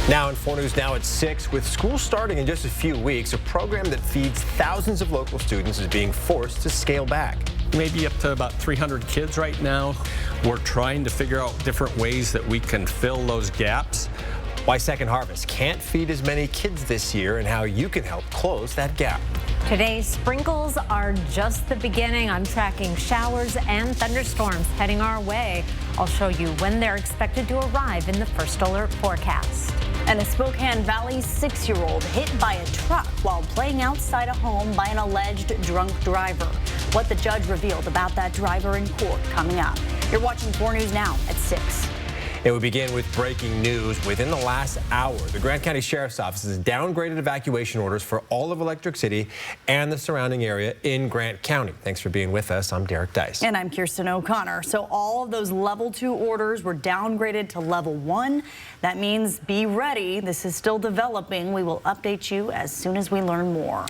Now in 4 News Now at 6, with school starting in just a few weeks, a program that feeds thousands of local students is being forced to scale back. Maybe up to about 300 kids right now. We're trying to figure out different ways that we can fill those gaps. Why Second Harvest can't feed as many kids this year and how you can help close that gap. Today's sprinkles are just the beginning. I'm tracking showers and thunderstorms heading our way. I'll show you when they're expected to arrive in the first alert forecast. And a Spokane Valley 6-year-old hit by a truck while playing outside a home by an alleged drunk driver. What the judge revealed about that driver in court coming up. You're watching 4 News Now at 6. And we begin with breaking news. Within the last hour, the Grant County Sheriff's Office has downgraded evacuation orders for all of Electric City and the surrounding area in Grant County. Thanks for being with us. I'm Derek Dice. And I'm Kirsten O'Connor. So all of those level 2 orders were downgraded to level 1. That means be ready. This is still developing. We will update you as soon as we learn more.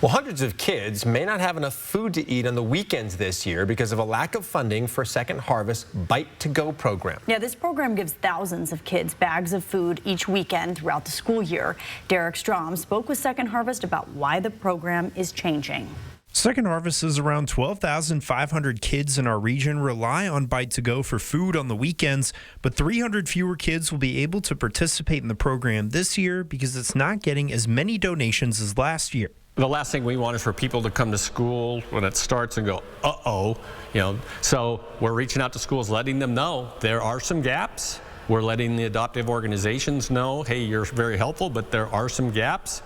Well, hundreds of kids may not have enough food to eat on the weekends this year because of a lack of funding for Second Harvest Bite to Go program. Yeah, this program gives thousands of kids bags of food each weekend throughout the school year. Derek Strom spoke with Second Harvest about why the program is changing. Second Harvest says around 12,500 kids in our region rely on Bite to Go for food on the weekends, but 300 fewer kids will be able to participate in the program this year because it's not getting as many donations as last year. The last thing we want is for people to come to school when it starts and go, uh-oh, so we're reaching out to schools, letting them know there are some gaps. We're letting the adoptive organizations know, hey, you're very helpful, but there are some gaps.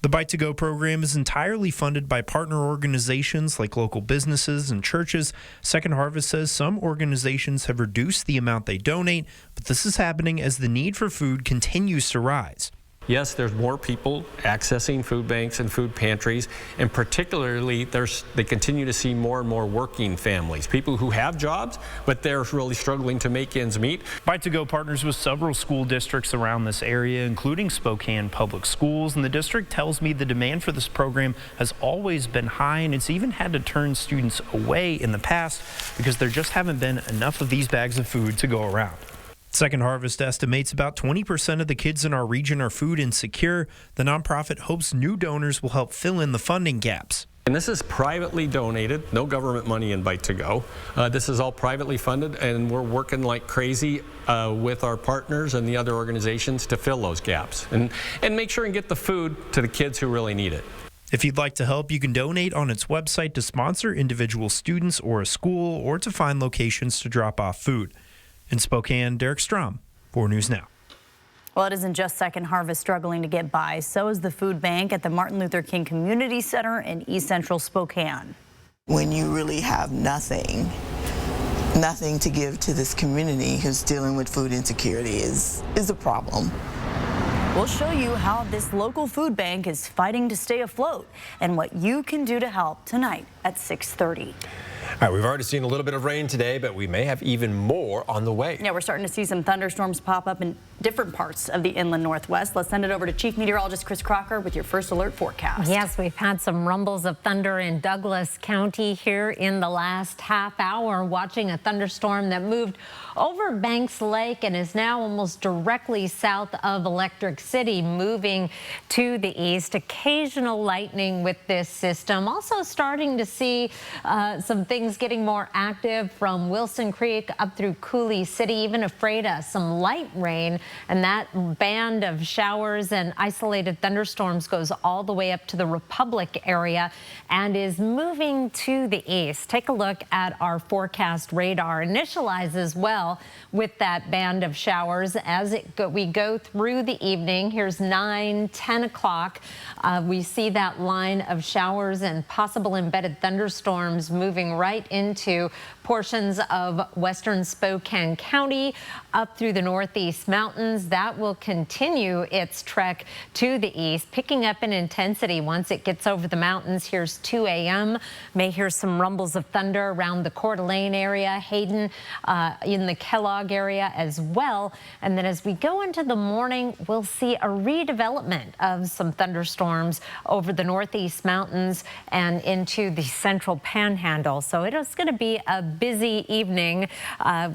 The Bite to Go program is entirely funded by partner organizations like local businesses and churches. Second Harvest says some organizations have reduced the amount they donate, but this is happening as the need for food continues to rise. Yes, there's more people accessing food banks and food pantries, and particularly they continue to see more and more working families, people who have jobs, but they're really struggling to make ends meet. Bite to Go partners with several school districts around this area, including Spokane Public Schools, and the district tells me the demand for this program has always been high, and it's even had to turn students away in the past because there just haven't been enough of these bags of food to go around. Second Harvest estimates about 20% of the kids in our region are food insecure. The nonprofit hopes new donors will help fill in the funding gaps. And this is privately donated, no government money in Bite to Go. This is all privately funded, and we're working like crazy with our partners and the other organizations to fill those gaps and make sure and get the food to the kids who really need it. If you'd like to help, you can donate on its website to sponsor individual students or a school or to find locations to drop off food. In Spokane, Derek Strom, 4 News Now. Well, it isn't just Second Harvest struggling to get by. So is the food bank at the Martin Luther King Community Center in East Central Spokane. When you really have nothing to give to this community who's dealing with food insecurity is a problem. We'll show you how this local food bank is fighting to stay afloat and what you can do to help tonight at 6:30. All right, we've already seen a little bit of rain today, but we may have even more on the way. Yeah, we're starting to see some thunderstorms pop up in different parts of the inland Northwest. Let's send it over to Chief Meteorologist Chris Crocker with your first alert forecast. Yes, we've had some rumbles of thunder in Douglas County here in the last half hour, watching a thunderstorm that moved over Banks Lake and is now almost directly south of Electric City, moving to the east. Occasional lightning with this system. Also starting to see some things getting more active from Wilson Creek up through Coulee City, even Ephrata, some light rain, and that band of showers and isolated thunderstorms goes all the way up to the Republic area and is moving to the east. Take a look at our forecast radar. Initializes well with that band of showers as we go through the evening. Here's 9, 10 o'clock. We see that line of showers and possible embedded thunderstorms moving right into portions of western Spokane County up through the northeast mountains. That will continue its trek to the east, picking up in intensity once it gets over the mountains. Here's 2 a.m. May hear some rumbles of thunder around the Coeur d'Alene area, Hayden, in the Kellogg area as well. And then as we go into the morning, we'll see a redevelopment of some thunderstorms over the northeast mountains and into the central panhandle. So it is going to be a busy evening.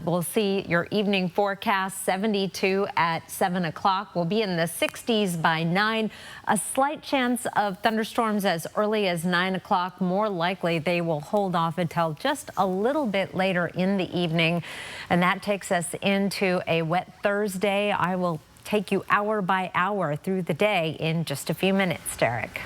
We'll see your evening forecast, 72 at 7 o'clock. We'll be in the 60s by 9. A slight chance of thunderstorms as early as 9 o'clock. More likely they will hold off until just a little bit later in the evening. And that takes us into a wet Thursday. I will take you hour by hour through the day in just a few minutes, Derek.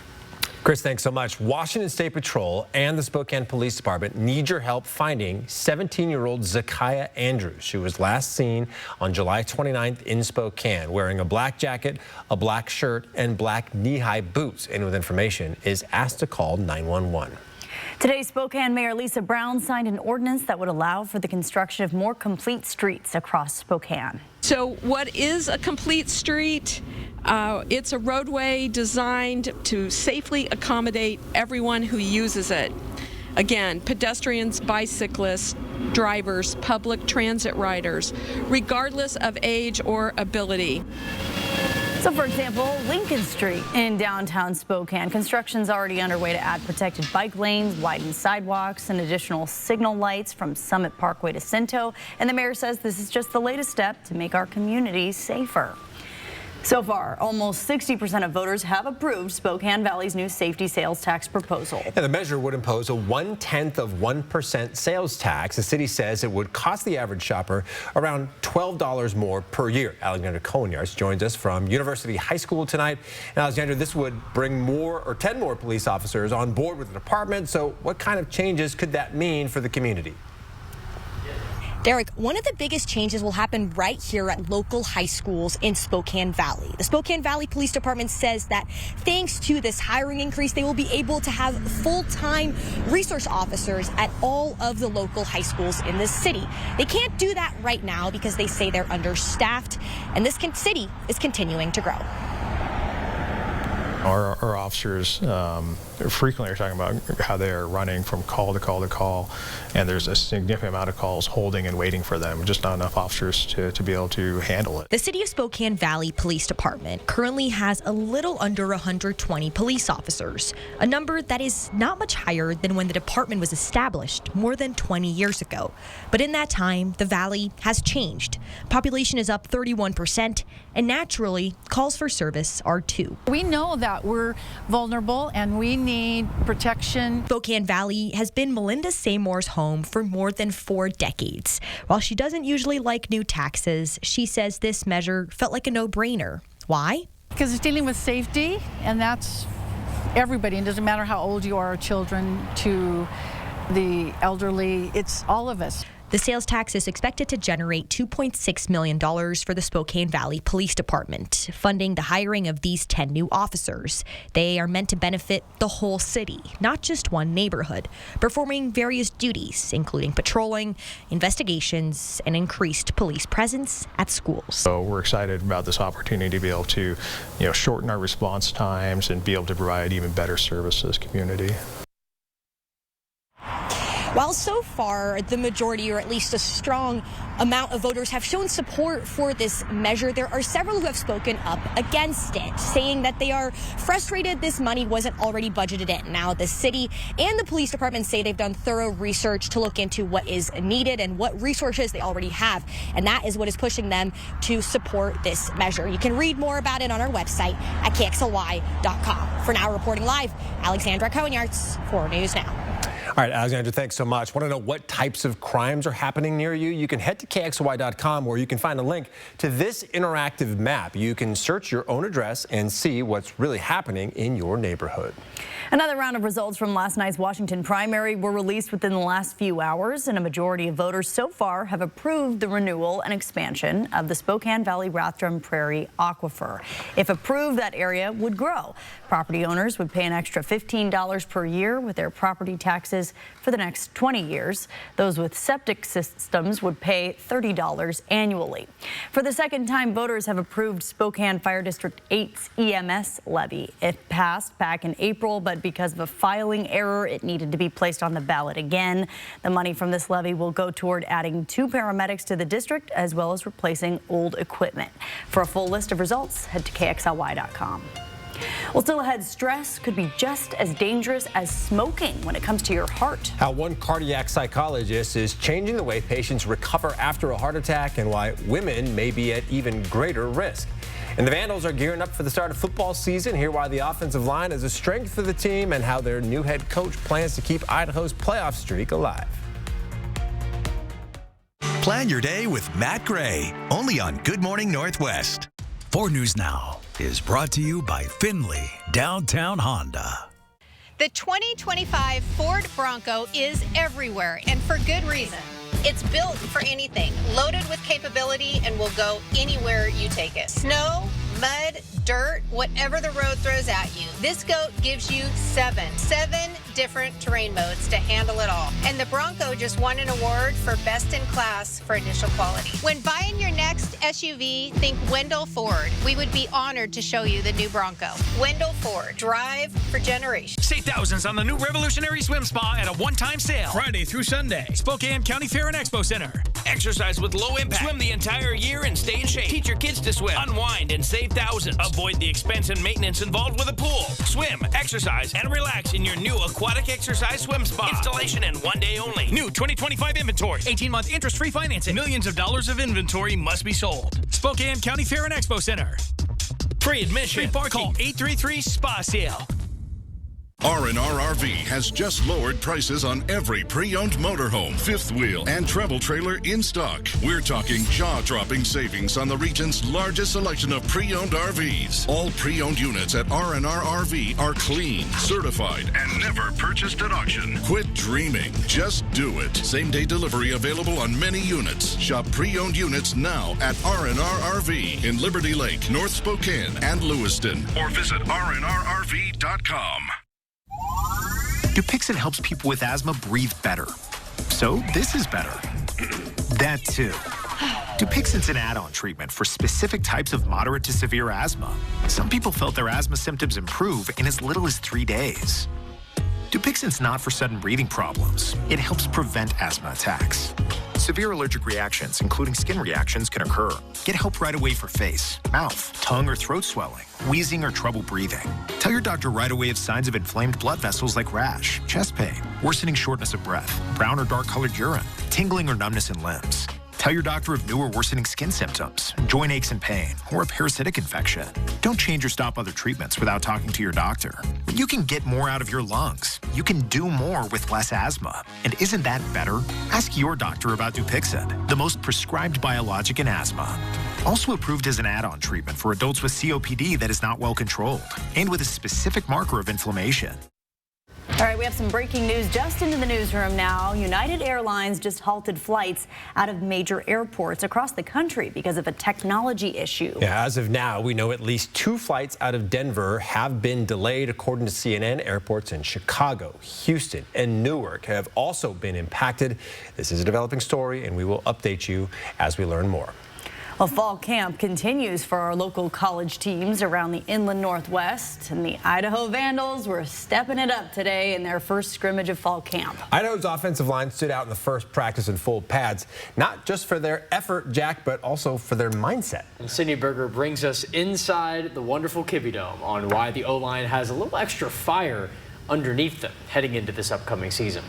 Chris, thanks so much. Washington State Patrol and the Spokane Police Department need your help finding 17-year-old Zakiya Andrews. She was last seen on July 29th in Spokane wearing a black jacket, a black shirt, and black knee-high boots. Anyone with information is asked to call 911. Today, Spokane Mayor Lisa Brown signed an ordinance that would allow for the construction of more complete streets across Spokane. So what is a complete street? It's a roadway designed to safely accommodate everyone who uses it. Again, pedestrians, bicyclists, drivers, public transit riders, regardless of age or ability. So, for example, Lincoln Street in downtown Spokane. Construction's already underway to add protected bike lanes, widened sidewalks, and additional signal lights from Summit Parkway to Cinto. And the mayor says this is just the latest step to make our communities safer. So far, almost 60% of voters have approved Spokane Valley's new safety sales tax proposal. And the measure would impose a 0.1% sales tax. The city says it would cost the average shopper around $12 more per year. Alexandra Konyarts joins us from University High School tonight. And Alexandra, this would bring 10 more police officers on board with the department. So what kind of changes could that mean for the community? Derek, one of the biggest changes will happen right here at local high schools in Spokane Valley. The Spokane Valley Police Department says that thanks to this hiring increase, they will be able to have full-time resource officers at all of the local high schools in this city. They can't do that right now because they say they're understaffed, and this city is continuing to grow. Our officers frequently are talking about how they are running from call to call to call, and there's a significant amount of calls holding and waiting for them. Just not enough officers to be able to handle it. The City of Spokane Valley Police Department currently has a little under 120 police officers, a number that is not much higher than when the department was established more than 20 years ago. But in that time, the Valley has changed. Population is up 31%, and naturally, calls for service are too. We know that we're vulnerable and we need protection. Spokane Valley has been Melinda Seymour's home for more than 4 decades. While she doesn't usually like new taxes, she says this measure felt like a no-brainer. Why? Because it's dealing with safety, and that's everybody. It doesn't matter how old you are, children to the elderly, it's all of us. The sales tax is expected to generate $2.6 million for the Spokane Valley Police Department, funding the hiring of these 10 new officers. They are meant to benefit the whole city, not just one neighborhood, performing various duties, including patrolling, investigations, and increased police presence at schools. So we're excited about this opportunity to be able to, shorten our response times and be able to provide even better service to this community. While so far the majority, or at least a strong amount of voters, have shown support for this measure, there are several who have spoken up against it, saying that they are frustrated this money wasn't already budgeted in. Now, the city and the police department say they've done thorough research to look into what is needed and what resources they already have, and that is what is pushing them to support this measure. You can read more about it on our website at KXLY.com. For now, reporting live, Alexandra Konyarts, 4 News Now. All right, Alexandra, thanks so much. Want to know what types of crimes are happening near you? You can head to KXLY.com where you can find a link to this interactive map. You can search your own address and see what's really happening in your neighborhood. Another round of results from last night's Washington primary were released within the last few hours, and a majority of voters so far have approved the renewal and expansion of the Spokane Valley Rathdrum Prairie Aquifer. If approved, that area would grow. Property owners would pay an extra $15 per year with their property taxes for the next 20 years. Those with septic systems would pay $30 annually. For the second time, voters have approved Spokane Fire District 8's EMS levy. It passed back in April, but because of a filing error, it needed to be placed on the ballot again. The money from this levy will go toward adding 2 paramedics to the district, as well as replacing old equipment. For a full list of results, head to KXLY.com. Well, still ahead, stress could be just as dangerous as smoking when it comes to your heart. How one cardiac psychologist is changing the way patients recover after a heart attack and why women may be at even greater risk. And the Vandals are gearing up for the start of football season. Hear why the offensive line is a strength for the team and how their new head coach plans to keep Idaho's playoff streak alive. Plan your day with Matt Gray, only on Good Morning Northwest. 4 News Now is brought to you by Findlay Downtown Honda. The 2025 Ford Bronco is everywhere, and for good reason. It's built for anything, loaded with capability, and will go anywhere you take it. Snow, mud, dirt, whatever the road throws at you. This goat gives you seven different terrain modes to handle it all. And the Bronco just won an award for best in class for initial quality. When buying your next SUV, think Wendell Ford. We would be honored to show you the new Bronco. Wendell Ford, drive for generations. Save thousands on the new Revolutionary Swim Spa at a one-time sale. Friday through Sunday. Spokane County Fair and Expo Center. Exercise with low impact. Swim the entire year and stay in shape. Teach your kids to swim. Unwind and save thousands. Avoid the expense and maintenance involved with a pool. Swim, exercise, and relax in your new aquatic exercise swim spa. Installation and 1 day only. New 2025 inventory. 18-month interest-free financing. Millions of dollars of inventory must be sold. Spokane County Fair and Expo Center. Free admission. Free parking. Call 833-SPA-SALE. R&R RV has just lowered prices on every pre-owned motorhome, fifth wheel, and travel trailer in stock. We're talking jaw-dropping savings on the region's largest selection of pre-owned RVs. All pre-owned units at R&R RV are clean, certified, and never purchased at auction. Quit dreaming. Just do it. Same-day delivery available on many units. Shop pre-owned units now at R&R RV in Liberty Lake, North Spokane, and Lewiston. Or visit rnrrv.com. Dupixent helps people with asthma breathe better. So this is better. That too. Dupixent's an add-on treatment for specific types of moderate to severe asthma. Some people felt their asthma symptoms improve in as little as 3 days. Dupixent's not for sudden breathing problems. It helps prevent asthma attacks. Severe allergic reactions, including skin reactions, can occur. Get help right away for face, mouth, tongue or throat swelling, wheezing or trouble breathing. Tell your doctor right away if signs of inflamed blood vessels like rash, chest pain, worsening shortness of breath, brown or dark colored urine, tingling or numbness in limbs. Tell your doctor of new or worsening skin symptoms, joint aches and pain, or a parasitic infection. Don't change or stop other treatments without talking to your doctor. When you can get more out of your lungs, you can do more with less asthma. And isn't that better? Ask your doctor about Dupixent, the most prescribed biologic in asthma. Also approved as an add-on treatment for adults with COPD that is not well controlled and with a specific marker of inflammation. All right, we have some breaking news just into the newsroom now. United Airlines just halted flights out of major airports across the country because of a technology issue. Yeah, as of now, we know at least 2 flights out of Denver have been delayed, according to CNN. Airports in Chicago, Houston, and Newark have also been impacted. This is a developing story, and we will update you as we learn more. Well, fall camp continues for our local college teams around the inland Northwest, and the Idaho Vandals were stepping it up today in their first scrimmage of fall camp. Idaho's offensive line stood out in the first practice in full pads, not just for their effort, Jack, but also for their mindset. And Sydney Berger brings us inside the wonderful Kibbie Dome on why the O-line has a little extra fire underneath them heading into this upcoming season.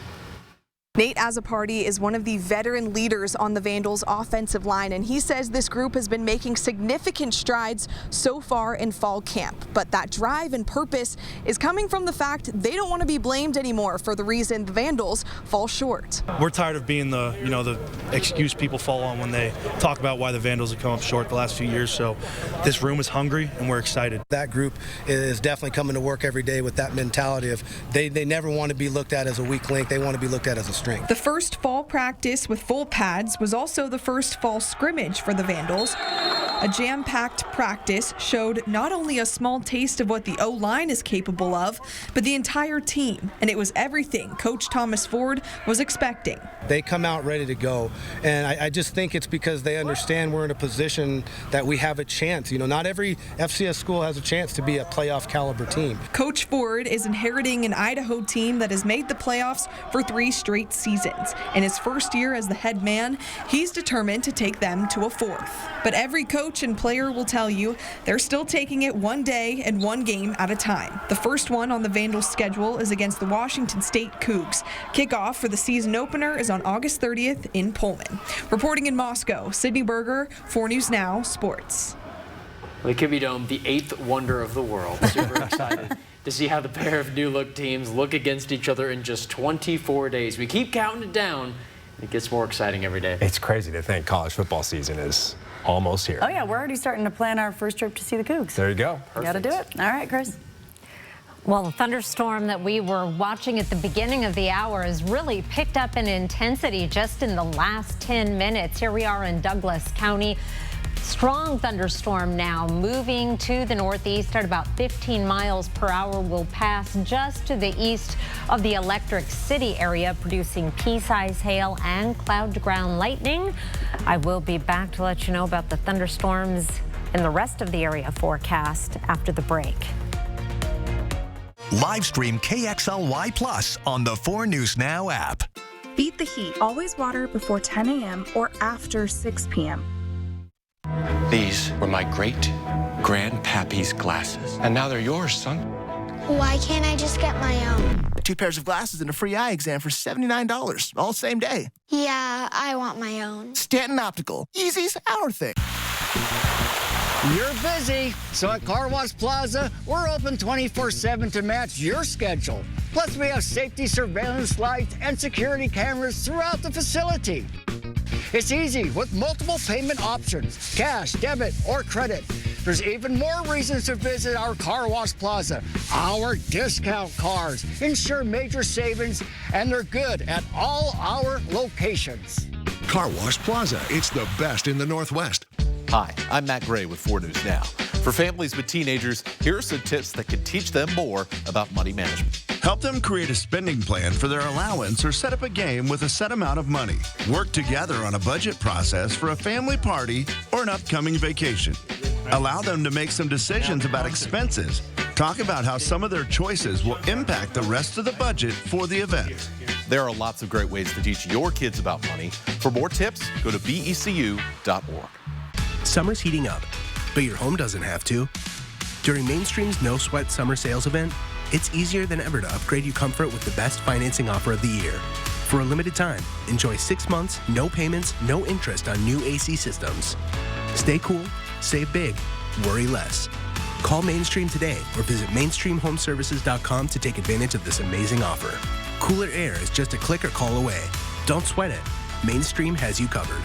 Nate Azzopardi is one of the veteran leaders on the Vandals offensive line, and he says this group has been making significant strides so far in fall camp. But that drive and purpose is coming from the fact they don't want to be blamed anymore for the reason the Vandals fall short. We're tired of being the excuse people fall on when they talk about why the Vandals have come up short the last few years. So this room is hungry and we're excited. That group is definitely coming to work every day with that mentality of they never want to be looked at as a weak link. They want to be looked at as a strength. The first fall practice with full pads was also the first fall scrimmage for the Vandals. A jam-packed practice showed not only a small taste of what the O-line is capable of, but the entire team, and it was everything Coach Thomas Ford was expecting. They come out ready to go, and I just think it's because they understand we're in a position that we have a chance. You know, not every FCS school has a chance to be a playoff caliber team. Coach Ford is inheriting an Idaho team that has made the playoffs for 3 straight seasons. In his first year as the head man, he's determined to take them to a fourth. But every coach and player will tell you they're still taking it one day and one game at a time. The first one on the Vandals schedule is against the Washington State Cougs. Kickoff for the season opener is on August 30th in Pullman. Reporting in Moscow, Sydney Berger, 4 News Now Sports. The Kibbie Dome, the 8th wonder of the world. Super excited to see how the pair of new-look teams look against each other in just 24 days. We keep counting it down. It gets more exciting every day. It's crazy to think college football season is almost here. Oh, yeah, we're already starting to plan our first trip to see the Cougs. There you go. Got to do it. All right, Chris. Well, the thunderstorm that we were watching at the beginning of the hour has really picked up in intensity just in the last 10 minutes. Here we are in Douglas County. Strong thunderstorm now moving to the northeast at about 15 miles per hour. Will pass just to the east of the Electric City area, producing pea-sized hail and cloud-to-ground lightning. I will be back to let you know about the thunderstorms in the rest of the area forecast after the break. Live stream KXLY Plus on the 4 News Now app. Beat the heat. Always water before 10 a.m. or after 6 p.m. These were my great-grandpappy's glasses, and now they're yours, son. Why can't I just get my own? 2 pairs of glasses and a free eye exam for $79, all same day. Yeah, I want my own. Stanton Optical. Easy's our thing. You're busy, so at Car Wash Plaza, we're open 24/7 to match your schedule. Plus, we have safety surveillance lights and security cameras throughout the facility. It's easy with multiple payment options, cash, debit, or credit. There's even more reasons to visit our Car Wash Plaza. Our discount cars ensure major savings, and they're good at all our locations. Car Wash Plaza, it's the best in the Northwest. Hi, I'm Matt Gray with 4 News Now. For families with teenagers, here are some tips that can teach them more about money management. Help them create a spending plan for their allowance or set up a game with a set amount of money. Work together on a budget process for a family party or an upcoming vacation. Allow them to make some decisions about expenses. Talk about how some of their choices will impact the rest of the budget for the event. There are lots of great ways to teach your kids about money. For more tips, go to becu.org. Summer's heating up, but your home doesn't have to. During Mainstream's No Sweat Summer Sales event, it's easier than ever to upgrade your comfort with the best financing offer of the year. For a limited time, enjoy 6 months, no payments, no interest on new AC systems. Stay cool, save big, worry less. Call Mainstream today or visit mainstreamhomeservices.com to take advantage of this amazing offer. Cooler air is just a click or call away. Don't sweat it. Mainstream has you covered.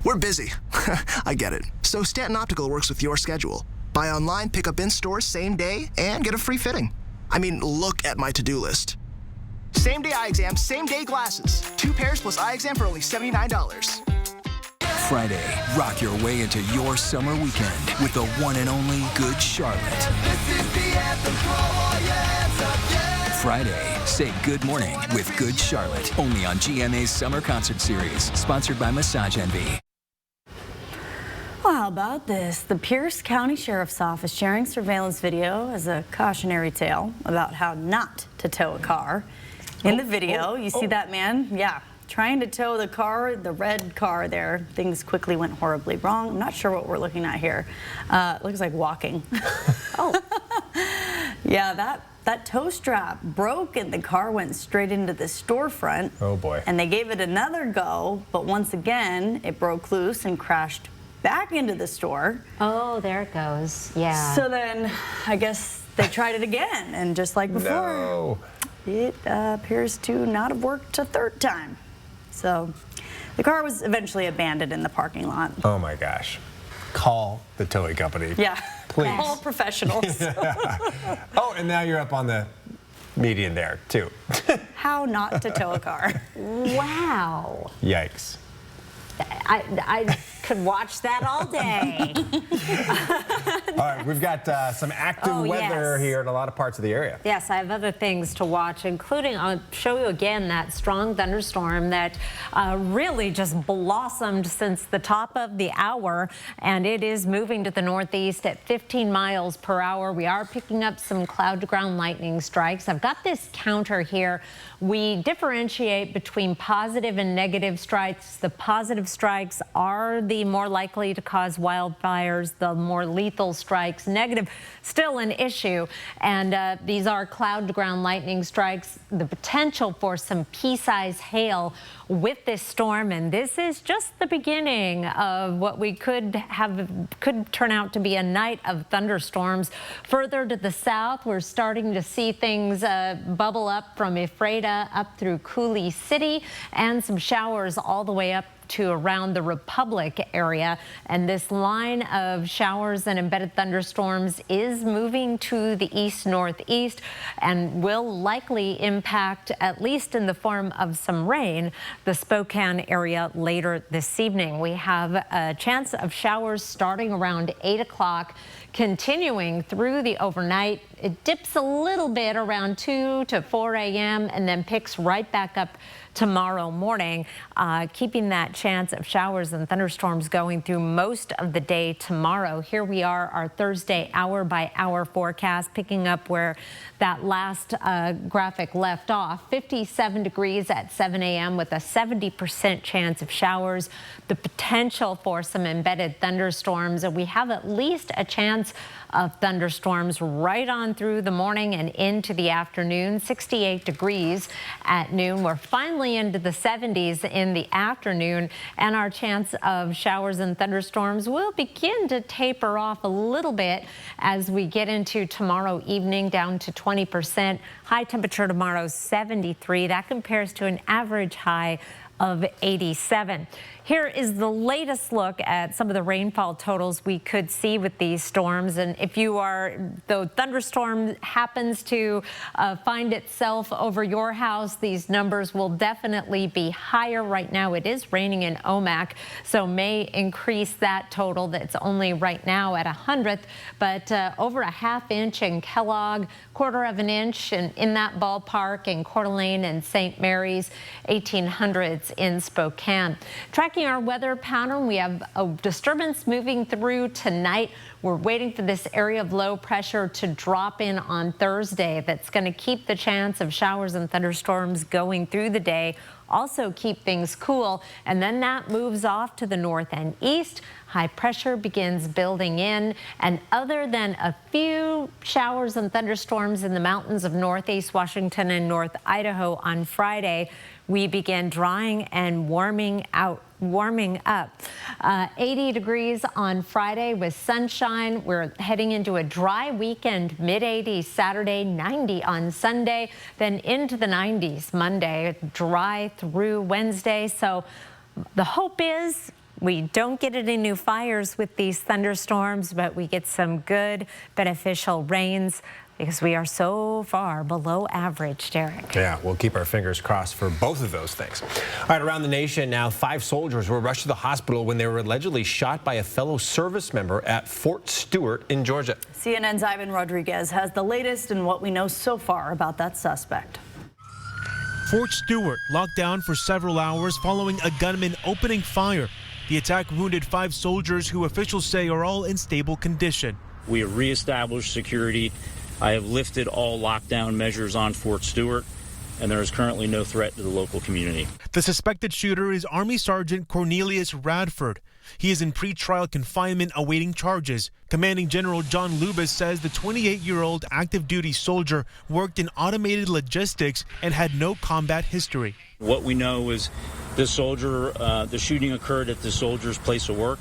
We're busy. I get it. So Stanton Optical works with your schedule. Buy online, pick up in store same day, and get a free fitting. I mean, look at my to-do list. Same day eye exam, same day glasses. 2 pairs plus eye exam for only $79. Friday, rock your way into your summer weekend with the one and only Good Charlotte. Friday, say good morning with Good Charlotte. Only on GMA's Summer Concert Series, sponsored by Massage Envy. Well, how about this? The Pierce County Sheriff's Office sharing surveillance video as a cautionary tale about how not to tow a car. In the video, you see that man, trying to tow the car, the red car there. Things quickly went horribly wrong. I'm not sure what we're looking at here. It looks like walking. Yeah, that tow strap broke and the car went straight into the storefront. Oh boy. And they gave it another go, but once again, it broke loose and crashed back into the store. Oh, there it goes. Yeah. So then I guess they tried it again, and just like before, it appears to not have worked a third time. So the car was eventually abandoned in the parking lot. Oh my gosh. Call the towing company. Yeah. Please. All professionals. Oh, and now you're up on the median there, too. How not to tow a car. Wow. Yikes. I could watch that all day. right, we've got some active weather here in a lot of parts of the area. Yes, I have other things to watch, including I'll show you again that strong thunderstorm that really just blossomed since the top of the hour, and it is moving to the northeast at 15 miles per hour. We are picking up some cloud-to-ground lightning strikes. I've got this counter here. We differentiate between positive and negative strikes. The positive strikes are the more likely to cause wildfires, the more lethal strikes. Negative, still an issue. And these are cloud-to-ground lightning strikes. The potential for some pea-sized hail with this storm, and this is just the beginning of what we could turn out to be a night of thunderstorms. Further to the south, we're starting to see things bubble up from Ephrata up through Coulee City, and some showers all the way up to around the Republic area. And this line of showers and embedded thunderstorms is moving to the east-northeast and will likely impact, at least in the form of some rain, the Spokane area later this evening. We have a chance of showers starting around 8 o'clock, continuing through the overnight. It dips a little bit around 2 to 4 a.m. and then picks right back up tomorrow morning, keeping that chance of showers and thunderstorms going through most of the day tomorrow. Here we are, our Thursday hour-by-hour forecast, picking up where that last graphic left off. 57 degrees at 7 a.m. with a 70% chance of showers, the potential for some embedded thunderstorms, and we have at least a chance of thunderstorms right on through the morning and into the afternoon. 68 degrees at noon. We're finally into the 70s in the afternoon, and our chance of showers and thunderstorms will begin to taper off a little bit as we get into tomorrow evening, down to 20%. High temperature tomorrow, 73. That compares to an average high of 87. Here is the latest look at some of the rainfall totals we could see with these storms. And if the thunderstorm happens to find itself over your house, these numbers will definitely be higher. Right now it is raining in Omak, so may increase that total that's only right now at 100th, but over a ½ inch in Kellogg, 1/4 inch in that ballpark in Coeur d'Alene and St. Mary's, 1800s in Spokane. Tracking our weather pattern, we have a disturbance moving through tonight. We're waiting for this area of low pressure to drop in on Thursday. That's going to keep the chance of showers and thunderstorms going through the day, also keep things cool, and then that moves off to the north and east. High pressure begins building in, and other than a few showers and thunderstorms in the mountains of northeast Washington and North Idaho on Friday, we begin drying and warming up. 80 degrees on Friday with sunshine. We're heading into a dry weekend, mid-80s Saturday, 90 on Sunday, then into the 90s Monday, dry through Wednesday. So the hope is we don't get any new fires with these thunderstorms, but we get some good beneficial rains, because we are so far below average, Derek. Yeah, we'll keep our fingers crossed for both of those things. All right, around the nation now, 5 soldiers were rushed to the hospital when they were allegedly shot by a fellow service member at Fort Stewart in Georgia. CNN's Ivan Rodriguez has the latest in what we know so far about that suspect. Fort Stewart locked down for several hours following a gunman opening fire. The attack wounded 5 soldiers who officials say are all in stable condition. We have reestablished security. I have lifted all lockdown measures on Fort Stewart, and there is currently no threat to the local community. The suspected shooter is Army Sergeant Cornelius Radford. He is in pretrial confinement awaiting charges. Commanding General John Lubis says the 28-year-old active duty soldier worked in automated logistics and had no combat history. What we know is the shooting occurred at the soldier's place of work.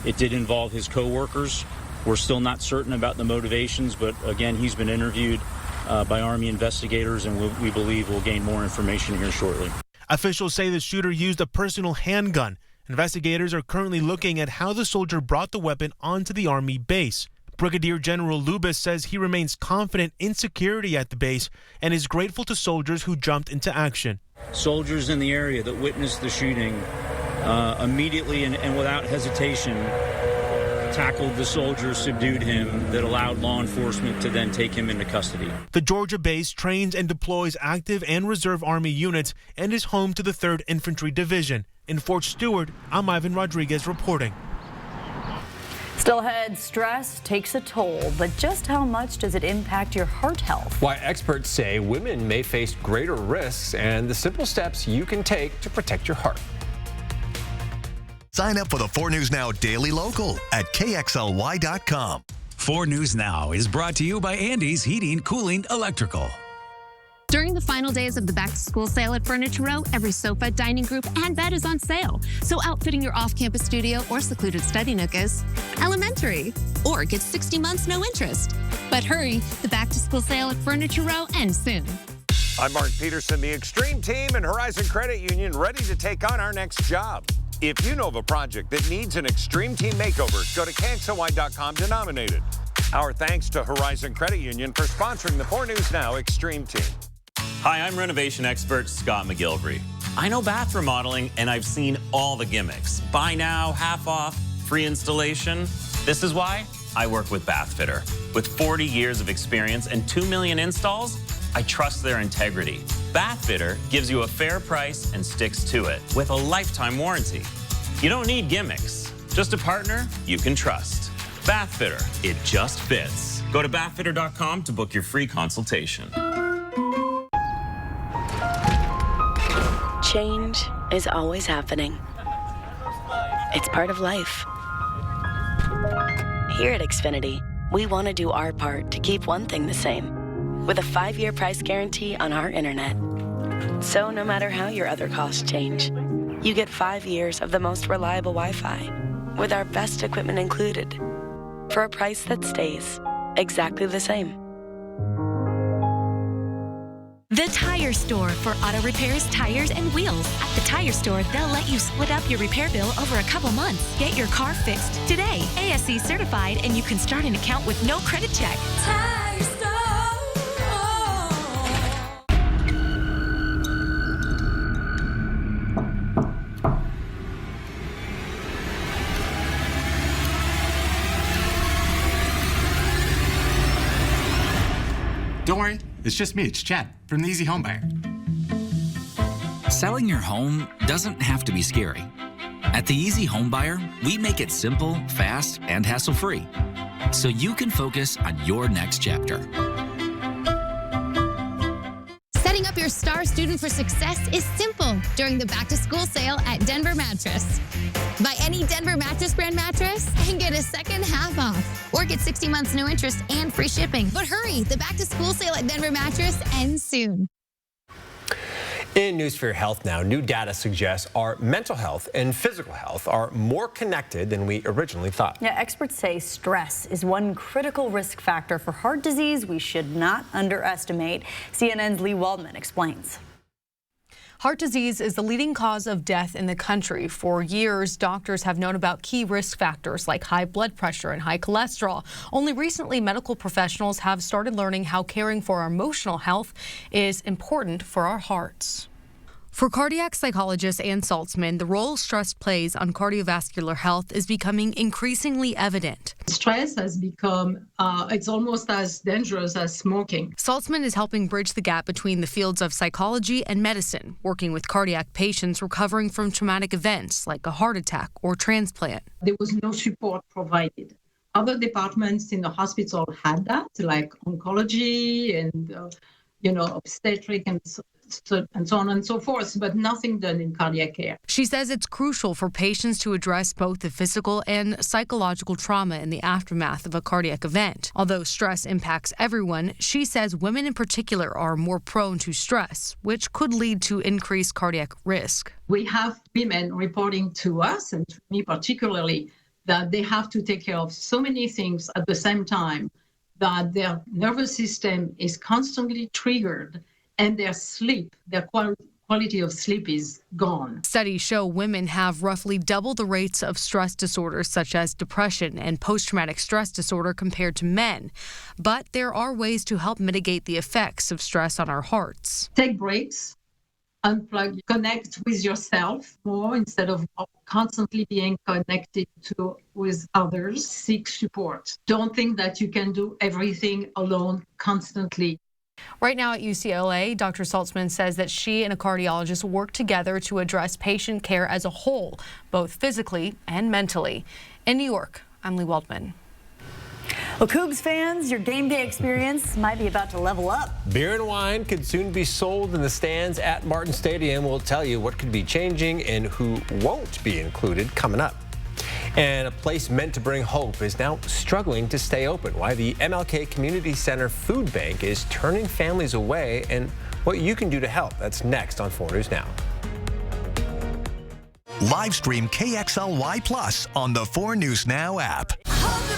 It did involve his co-workers. We're still not certain about the motivations, but again, he's been interviewed by Army investigators, and we believe we'll gain more information here shortly. Officials say the shooter used a personal handgun. Investigators are currently looking at how the soldier brought the weapon onto the Army base. Brigadier General Lubis says he remains confident in security at the base and is grateful to soldiers who jumped into action. Soldiers in the area that witnessed the shooting immediately and without hesitation tackled the soldier, subdued him, that allowed law enforcement to then take him into custody. The Georgia base trains and deploys active and reserve Army units and is home to the 3rd Infantry Division. In Fort Stewart, I'm Ivan Rodriguez reporting. Still ahead, stress takes a toll, but just how much does it impact your heart health? Why experts say women may face greater risks and the simple steps you can take to protect your heart. Sign up for the 4 News Now Daily Local at KXLY.com. 4 News Now is brought to you by Andy's Heating, Cooling, Electrical. During the final days of the back-to-school sale at Furniture Row, every sofa, dining group, and bed is on sale. So outfitting your off-campus studio or secluded study nook is elementary. Or get 60 months no interest. But hurry, the back-to-school sale at Furniture Row ends soon. I'm Mark Peterson, the Extreme Team and Horizon Credit Union, ready to take on our next job. If you know of a project that needs an Extreme Team makeover, go to KXLY.com to nominate it. Our thanks to Horizon Credit Union for sponsoring the 4 News Now Extreme Team. Hi, I'm renovation expert Scott McGilvery. I know bath remodeling, and I've seen all the gimmicks. Buy now, half off, free installation. This is why I work with Bathfitter. With 40 years of experience and 2 million installs, I trust their integrity. Bathfitter gives you a fair price and sticks to it with a lifetime warranty. You don't need gimmicks, just a partner you can trust. Bathfitter, it just fits. Go to bathfitter.com to book your free consultation. Change is always happening. It's part of life. Here at Xfinity, we want to do our part to keep one thing the same, with a 5-year price guarantee on our internet. So no matter how your other costs change, you get 5 years of the most reliable Wi-Fi, with our best equipment included, for a price that stays exactly the same. The Tire Store for auto repairs, tires, and wheels. At the Tire Store, they'll let you split up your repair bill over a couple months. Get your car fixed today. ASE certified, and you can start an account with no credit check. Tire Store. Don't worry, it's just me. It's Chad from the Easy Home Buyer. Selling your home doesn't have to be scary. At the Easy Home Buyer, we make it simple, fast, and hassle-free, so you can focus on your next chapter. Setting up your star student for success is simple during the back-to-school sale at Denver Mattress. Buy any Denver Mattress brand mattress and get a second half off. Or get 60 months no interest and free shipping. But hurry, the back-to-school sale at Denver Mattress ends soon. In News for Your Health now, new data suggests our mental health and physical health are more connected than we originally thought. Yeah, experts say stress is one critical risk factor for heart disease we should not underestimate. CNN's Lee Waldman explains. Heart disease is the leading cause of death in the country. For years, doctors have known about key risk factors like high blood pressure and high cholesterol. Only recently, medical professionals have started learning how caring for our emotional health is important for our hearts. For cardiac psychologist Ann Saltzman, the role stress plays on cardiovascular health is becoming increasingly evident. Stress has become, it's almost as dangerous as smoking. Saltzman is helping bridge the gap between the fields of psychology and medicine, working with cardiac patients recovering from traumatic events like a heart attack or transplant. There was no support provided. Other departments in the hospital had that, like oncology and, obstetric and so on and so forth, but nothing done in cardiac care. She says it's crucial for patients to address both the physical and psychological trauma in the aftermath of a cardiac event. Although stress impacts everyone, she says women in particular are more prone to stress, which could lead to increased cardiac risk. We have women reporting to us, and to me particularly, that they have to take care of so many things at the same time, that their nervous system is constantly triggered and their sleep, their quality of sleep is gone. Studies show women have roughly double the rates of stress disorders such as depression and post-traumatic stress disorder compared to men. But there are ways to help mitigate the effects of stress on our hearts. Take breaks, unplug, connect with yourself more instead of constantly being connected with others. Seek support. Don't think that you can do everything alone constantly. Right now at UCLA, Dr. Saltzman says that she and a cardiologist work together to address patient care as a whole, both physically and mentally. In New York, I'm Lee Waldman. Well, Cougs fans, your game day experience might be about to level up. Beer and wine could soon be sold in the stands at Martin Stadium. We'll tell you what could be changing and who won't be included coming up. And a place meant to bring hope is now struggling to stay open. Why the MLK Community Center Food Bank is turning families away and what you can do to help. That's next on 4 News Now. Live stream KXLY Plus on the 4 News Now app.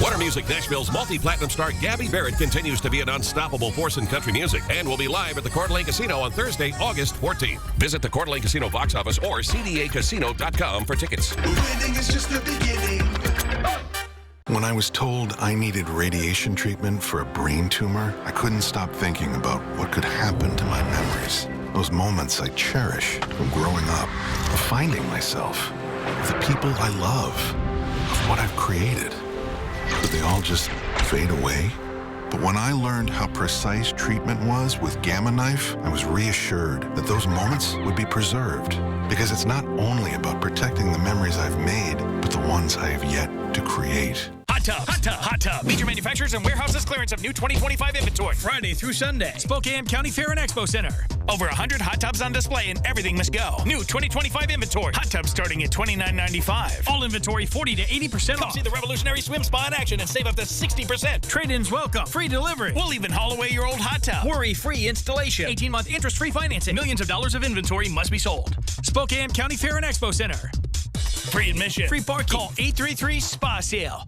Warner Music Nashville's multi-platinum star Gabby Barrett continues to be an unstoppable force in country music and will be live at the Coeur d'Alene Casino on Thursday, August 14th. Visit the Coeur d'Alene Casino box office or cdacasino.com for tickets. Winning is just the beginning. When I was told I needed radiation treatment for a brain tumor, I couldn't stop thinking about what could happen to my memories. Those moments I cherish from growing up, of finding myself, of the people I love, of what I've created. But they all just fade away. But when I learned how precise treatment was with Gamma Knife, I was reassured that those moments would be preserved. Because it's not only about protecting the memories I've made, but the ones I have yet to create. Hot Tub, Hot Tub, Hot Tub. Major manufacturers and warehouses clearance of new 2025 inventory. Friday through Sunday. Spokane County Fair and Expo Center. Over 100 hot tubs on display and everything must go. New 2025 inventory. Hot tubs starting at $29.95. All inventory 40 to 80% off. Come see the revolutionary swim spa in action and save up to 60%. Trade-ins welcome. Free delivery. We'll even haul away your old hot tub. Worry-free installation. 18-month interest-free financing. Millions of dollars of inventory must be sold. Spokane County Fair and Expo Center. Free admission. Free parking. Call 833-SPA-SALE.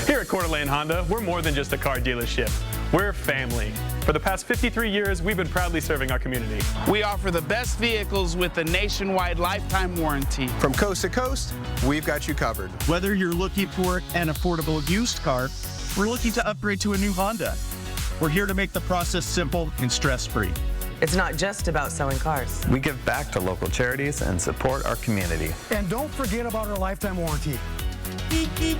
Here at Coeur d'Alene Honda, we're more than just a car dealership. We're family. For the past 53 years, we've been proudly serving our community. We offer the best vehicles with a nationwide lifetime warranty. From coast to coast, we've got you covered. Whether you're looking for an affordable used car, we're looking to upgrade to a new Honda. We're here to make the process simple and stress-free. It's not just about selling cars. We give back to local charities and support our community. And don't forget about our lifetime warranty. Beep, beep.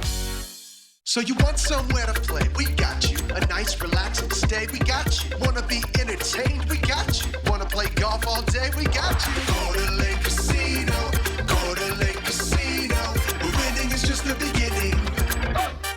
So you want somewhere to play? We got you. A nice relaxing stay? We got you. Wanna be entertained? We got you. Wanna play golf all day? We got you. Coeur d'Alene Casino. Coeur d'Alene Casino. Winning is just the beginning.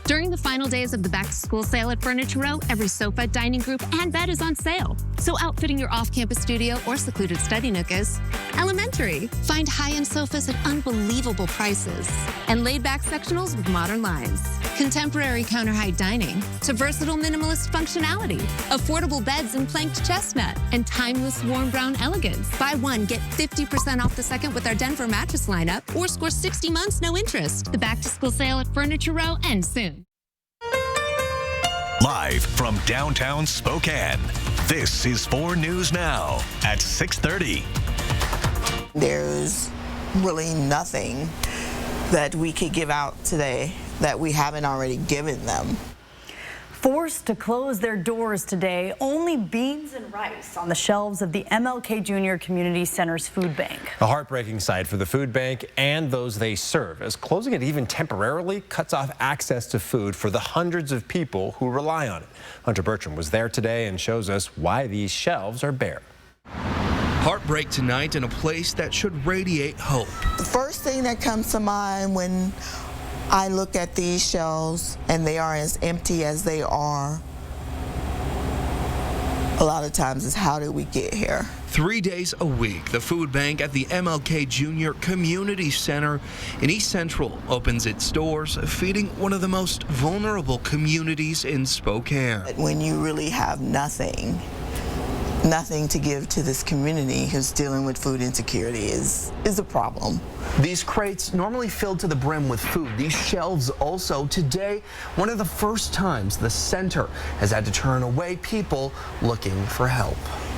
During the final days of the back-to-school sale at Furniture Row, every sofa, dining group, and bed is on sale. So outfitting your off-campus studio or secluded study nook is elementary. Find high-end sofas at unbelievable prices and laid-back sectionals with modern lines. Contemporary counter-height dining to versatile minimalist functionality. Affordable beds in planked chestnut and timeless warm brown elegance. Buy one, get 50% off the second with our Denver mattress lineup or score 60 months no interest. The back-to-school sale at Furniture Row ends soon. Live from downtown Spokane, this is 4 News Now at 6:30. There's really nothing that we could give out today that we haven't already given them. Forced to close their doors today, only beans and rice on the shelves of the MLK Jr. Community Center's food bank. A heartbreaking sight for the food bank and those they serve, as closing it even temporarily cuts off access to food for the hundreds of people who rely on it. Hunter Bertram was there today and shows us why these shelves are bare. Heartbreak tonight in a place that should radiate hope. The first thing that comes to mind when I look at these shelves and they are as empty as they are, a lot of times is how did we get here? 3 days a week, the food bank at the MLK Jr. Community Center in East Central opens its doors, feeding one of the most vulnerable communities in Spokane. When you really have nothing to give to this community who's dealing with food insecurity is a problem. These crates normally filled to the brim with food. These shelves also. Today, one of the first times the center has had to turn away people looking for help.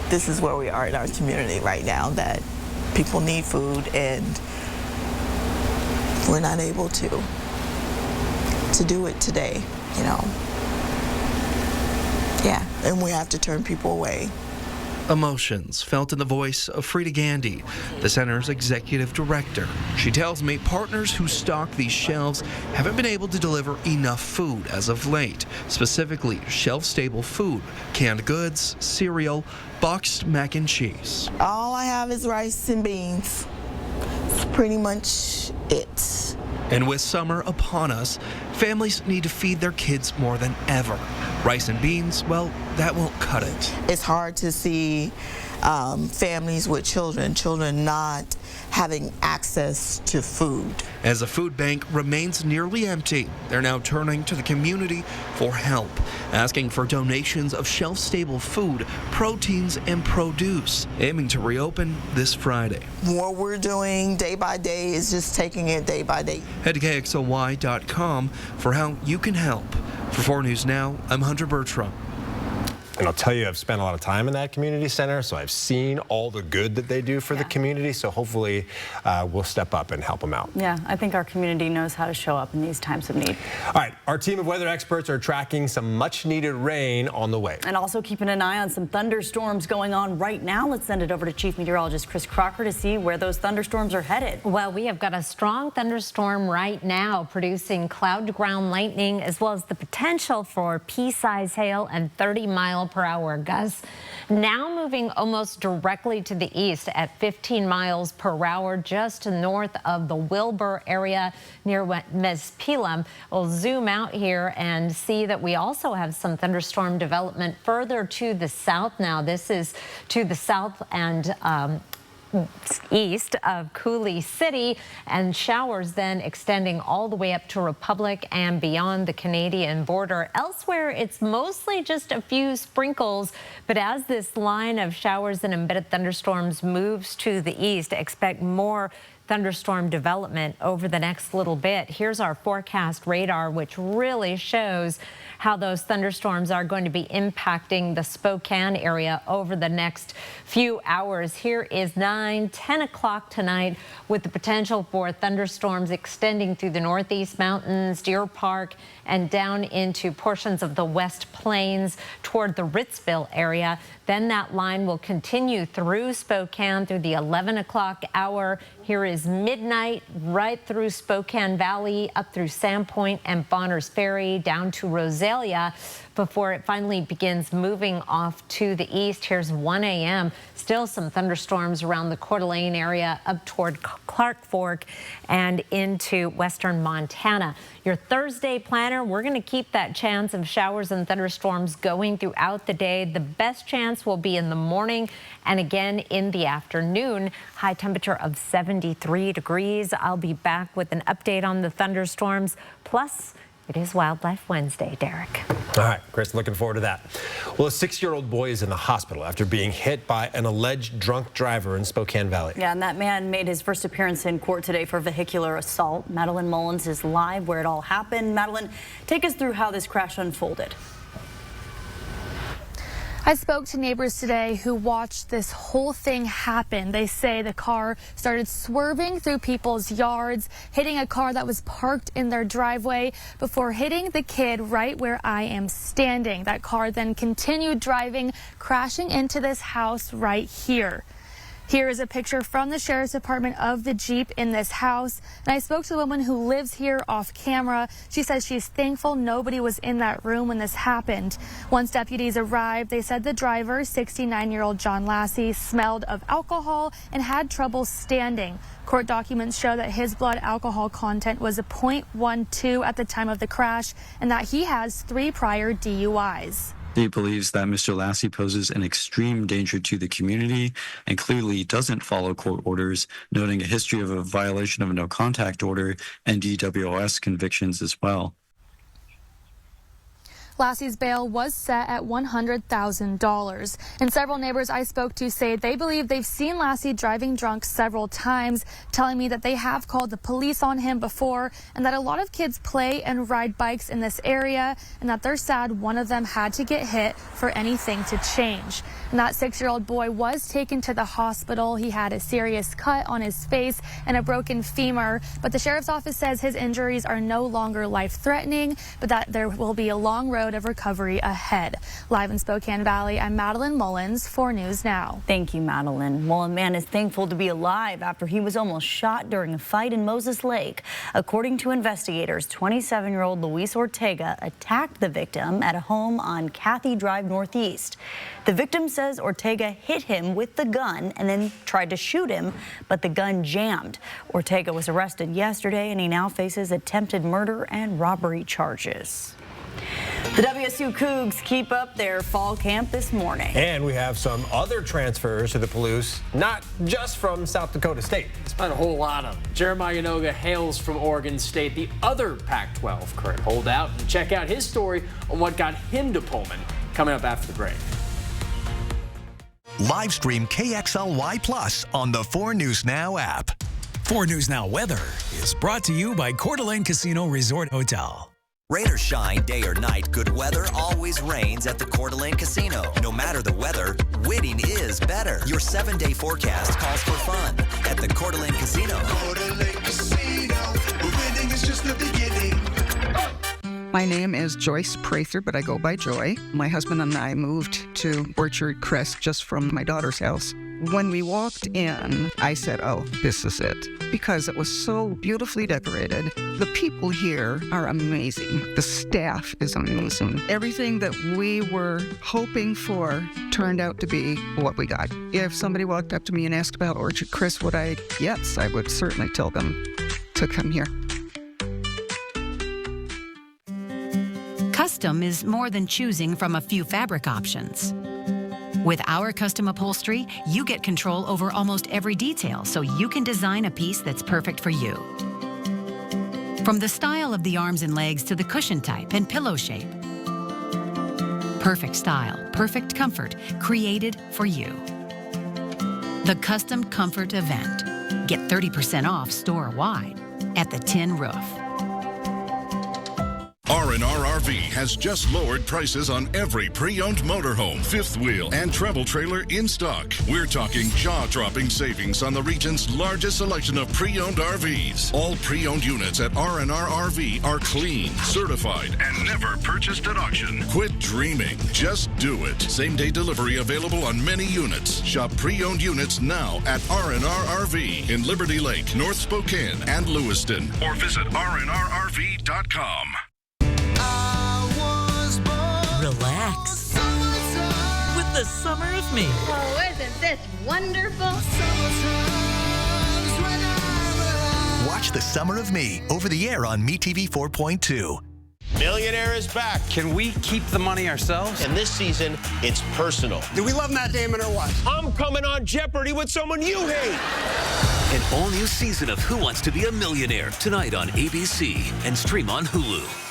This is where we are in our community right now, that people need food and we're not able to do it today, you know. Yeah, and we have to turn people away. Emotions felt in the voice of Frida Gandhi, the center's executive director. She tells me partners who stock these shelves haven't been able to deliver enough food as of late, specifically shelf-stable food, canned goods, cereal, boxed mac and cheese. All I have is rice and beans. It's pretty much it. And with summer upon us, families need to feed their kids more than ever. Rice and beans, well, that won't cut it. It's hard to see families with children not having access to food. As the food bank remains nearly empty, they're now turning to the community for help, asking for donations of shelf-stable food, proteins, and produce, aiming to reopen this Friday. What we're doing day by day is just taking it day by day. Head to KXLY.com for how you can help. For 4 News Now, I'm Hunter Bertram. And I'll tell you, I've spent a lot of time in that community center, so I've seen all the good that they do for the community, so hopefully we'll step up and help them out. Yeah, I think our community knows how to show up in these times of need. All right, our team of weather experts are tracking some much-needed rain on the way. And also keeping an eye on some thunderstorms going on right now. Let's send it over to Chief Meteorologist Chris Crocker to see where those thunderstorms are headed. Well, we have got a strong thunderstorm right now producing cloud-to-ground lightning as well as the potential for pea-size hail and 30-mile-per-hour gusts. Now moving almost directly to the east at 15 miles per hour just north of the Wilbur area near Mezpilum. We'll zoom out here and see that we also have some thunderstorm development further to the south now. This is to the south and east of Coulee City, and showers then extending all the way up to Republic and beyond the Canadian border. Elsewhere, it's mostly just a few sprinkles, but as this line of showers and embedded thunderstorms moves to the east, expect more thunderstorm development over the next little bit. Here's our forecast radar, which really shows how those thunderstorms are going to be impacting the Spokane area over the next few hours. Here is 9-10 o'clock tonight with the potential for thunderstorms extending through the Northeast Mountains, Deer Park, and down into portions of the West Plains toward the Ritzville area. Then that line will continue through Spokane through the 11 o'clock hour. Here is midnight right through Spokane Valley, up through Sandpoint and Bonners Ferry, down to Rosalia, before it finally begins moving off to the east. Here's 1 a.m. Still some thunderstorms around the Coeur d'Alene area up toward Clark Fork and into western Montana. Your Thursday planner, we're going to keep that chance of showers and thunderstorms going throughout the day. The best chance will be in the morning and again in the afternoon. High temperature of 73 degrees. I'll be back with an update on the thunderstorms. Plus, it is Wildlife Wednesday, Derek. All right, Chris, looking forward to that. Well, a 6-year-old boy is in the hospital after being hit by an alleged drunk driver in Spokane Valley. Yeah, and that man made his first appearance in court today for vehicular assault. Madeline Mullins is live where it all happened. Madeline, take us through how this crash unfolded. I spoke to neighbors today who watched this whole thing happen. They say the car started swerving through people's yards, hitting a car that was parked in their driveway before hitting the kid right where I am standing. That car then continued driving, crashing into this house right here. Here is a picture from the Sheriff's Department of the Jeep in this house. And I spoke to the woman who lives here off camera. She says she's thankful nobody was in that room when this happened. Once deputies arrived, they said the driver, 69-year-old John Lassie, smelled of alcohol and had trouble standing. Court documents show that his blood alcohol content was a 0.12 at the time of the crash and that he has 3 prior DUIs. He believes that Mr. Lassie poses an extreme danger to the community and clearly doesn't follow court orders, noting a history of a violation of a no-contact order and DWOS convictions as well. Lassie's bail was set at $100,000. And several neighbors I spoke to say they believe they've seen Lassie driving drunk several times, telling me that they have called the police on him before and that a lot of kids play and ride bikes in this area and that they're sad one of them had to get hit for anything to change. And that 6-year-old boy was taken to the hospital. He had a serious cut on his face and a broken femur, but the sheriff's office says his injuries are no longer life-threatening, but that there will be a long road road of recovery ahead. Live in Spokane Valley, I'm Madeline Mullins for News Now. Thank you, Madeline. Well, a man is thankful to be alive after he was almost shot during a fight in Moses Lake. According to investigators, 27-year-old Luis Ortega attacked the victim at a home on Cathy Drive Northeast. The victim says Ortega hit him with the gun and then tried to shoot him, but the gun jammed. Ortega was arrested yesterday, and he now faces attempted murder and robbery charges. The WSU Cougs keep up their fall camp this morning. And we have some other transfers to the Palouse, not just from South Dakota State. Despite a whole lot of them. Jeremiah Yanoga hails from Oregon State, the other Pac-12 current holdout. And check out his story on what got him to Pullman coming up after the break. Live stream KXLY Plus on the 4 News Now app. 4 News Now weather is brought to you by Coeur d'Alene Casino Resort Hotel. Rain or shine, day or night, good weather always reigns at the Coeur d'Alene Casino. No matter the weather, winning is better. Your 7-day forecast calls for fun at the Coeur d'Alene Casino. Coeur d'Alene Casino, winning is just the beginning. My name is Joyce Prather, but I go by Joy. My husband and I moved to Orchard Crest just from my daughter's house. When we walked in, I said, oh, this is it, because it was so beautifully decorated. The people here are amazing. The staff is amazing. Everything that we were hoping for turned out to be what we got. If somebody walked up to me and asked about Orchard Crest, yes, I would certainly tell them to come here. Custom is more than choosing from a few fabric options. With our custom upholstery, you get control over almost every detail, so you can design a piece that's perfect for you. From the style of the arms and legs to the cushion type and pillow shape. Perfect style, perfect comfort, created for you. The Custom Comfort Event. Get 30% off store-wide at the Tin Roof. R&R RV has just lowered prices on every pre-owned motorhome, fifth wheel, and travel trailer in stock. We're talking jaw-dropping savings on the region's largest selection of pre-owned RVs. All pre-owned units at R&R RV are clean, certified, and never purchased at auction. Quit dreaming. Just do it. Same-day delivery available on many units. Shop pre-owned units now at R&R RV in Liberty Lake, North Spokane, and Lewiston. Or visit rnrrv.com. Relax with the Summer of Me. Oh, isn't this wonderful? Watch The Summer of Me over the air on MeTV 4.2. Millionaire is back. Can we keep the money ourselves? And this season, it's personal. Do we love Matt Damon or what? I'm coming on Jeopardy with someone you hate. An all-new season of Who Wants to Be a Millionaire tonight on ABC and stream on Hulu.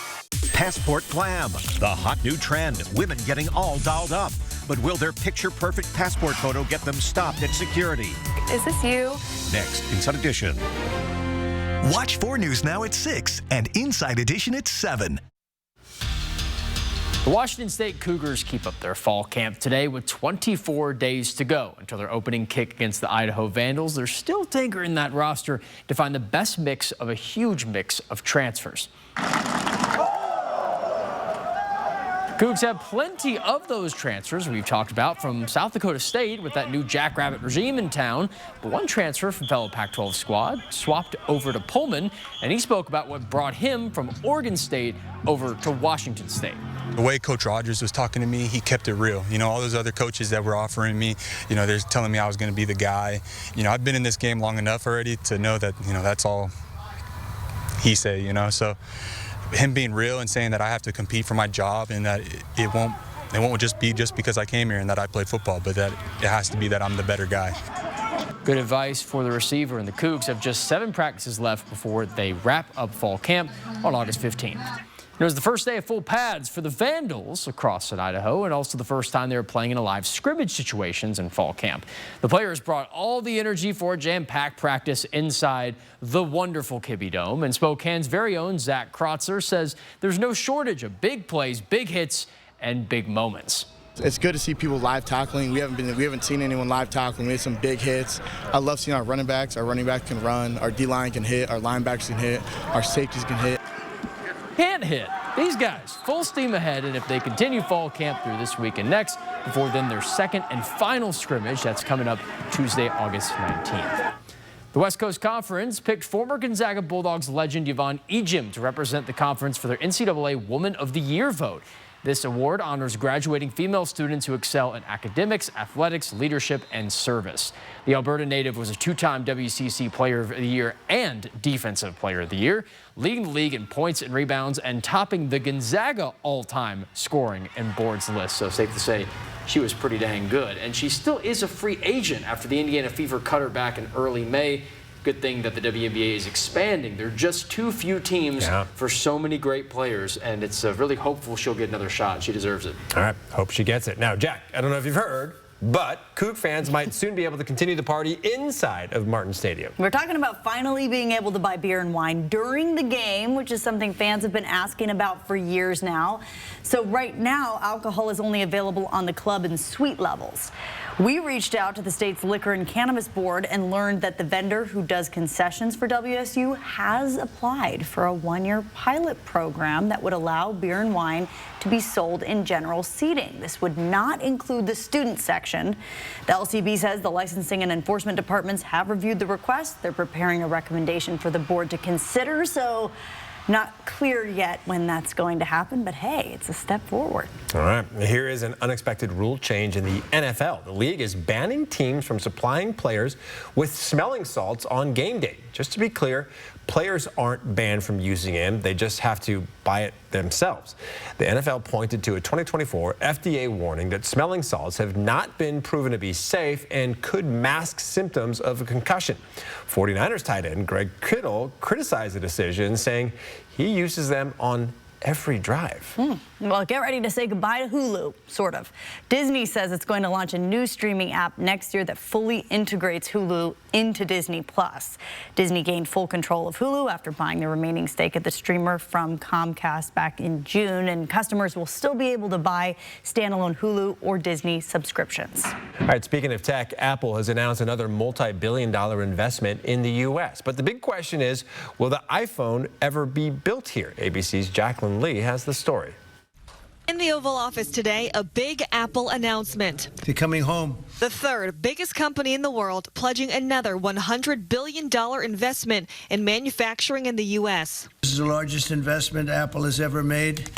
Passport Glam, the hot new trend. Women getting all dolled up. But will their picture-perfect passport photo get them stopped at security? Is this you? Next, Inside Edition. Watch 4 News Now at 6 and Inside Edition at 7. The Washington State Cougars keep up their fall camp today with 24 days to go until their opening kick against the Idaho Vandals. They're still tinkering that roster to find the best mix of a huge mix of transfers. Cougs have plenty of those transfers we've talked about from South Dakota State with that new Jackrabbit regime in town. But one transfer from fellow Pac-12 squad swapped over to Pullman, and he spoke about what brought him from Oregon State over to Washington State. The way Coach Rogers was talking to me, he kept it real. You know, all those other coaches that were offering me, you know, they're telling me I was going to be the guy. You know, I've been in this game long enough already to know that, you know, that's all he said, you know. So him being real and saying that I have to compete for my job and that it won't just be just because I came here and that I played football, but that it has to be that I'm the better guy. Good advice for the receiver, and the Cougs have just 7 practices left before they wrap up fall camp on August 15th. It was the first day of full pads for the Vandals across in Idaho, and also the first time they were playing in a live scrimmage situations in fall camp. The players brought all the energy for a jam-packed practice inside the wonderful Kibbe Dome, and Spokane's very own Zach Krotzer says there's no shortage of big plays, big hits, and big moments. It's good to see people live tackling. We haven't seen anyone live tackling. We had some big hits. I love seeing our running backs. Our running backs can run. Our D-line can hit. Our linebackers can hit. Our safeties can hit. Can't hit. These guys, full steam ahead, and if they continue fall camp through this week and next, before then their second and final scrimmage, that's coming up Tuesday, August 19th. The West Coast Conference picked former Gonzaga Bulldogs legend Yvonne Ejim to represent the conference for their NCAA Woman of the Year vote. This award honors graduating female students who excel in academics, athletics, leadership, and service. The Alberta native was a two-time WCC Player of the Year and Defensive Player of the Year, leading the league in points and rebounds and topping the Gonzaga all-time scoring and boards list. So safe to say she was pretty dang good. And she still is a free agent after the Indiana Fever cut her back in early May. Good thing that the WNBA is expanding. There are just too few teams for so many great players, and it's really hopeful she'll get another shot. She deserves it. All right, hope she gets it. Now, Jack, I don't know if you've heard, but Coug fans might soon be able to continue the party inside of Martin Stadium. We're talking about finally being able to buy beer and wine during the game, which is something fans have been asking about for years now. So right now, alcohol is only available on the club and suite levels. We reached out to the state's Liquor and Cannabis Board and learned that the vendor who does concessions for WSU has applied for a one-year pilot program that would allow beer and wine to be sold in general seating. This would not include the student section. The LCB says the licensing and enforcement departments have reviewed the request. They're preparing a recommendation for the board to consider, so not clear yet when that's going to happen, but hey, it's a step forward. All right, here is an unexpected rule change in the NFL. The league is banning teams from supplying players with smelling salts on game day. Just to be clear, players aren't banned from using them. They just have to buy it themselves. The NFL pointed to a 2024 FDA warning that smelling salts have not been proven to be safe and could mask symptoms of a concussion. 49ers tight end Greg Kittle criticized the decision, saying he uses them on every drive. Well, get ready to say goodbye to Hulu, sort of. Disney says it's going to launch a new streaming app next year that fully integrates Hulu into Disney+. Disney gained full control of Hulu after buying the remaining stake at the streamer from Comcast back in June, and customers will still be able to buy standalone Hulu or Disney subscriptions. All right, speaking of tech, Apple has announced another multi-billion-dollar investment in the U.S. But the big question is, will the iPhone ever be built here? ABC's Jacqueline Lee has the story. In the Oval Office today, a big Apple announcement. They're coming home. The third biggest company in the world pledging another $100 billion investment in manufacturing in the U.S. This is the largest investment Apple has ever made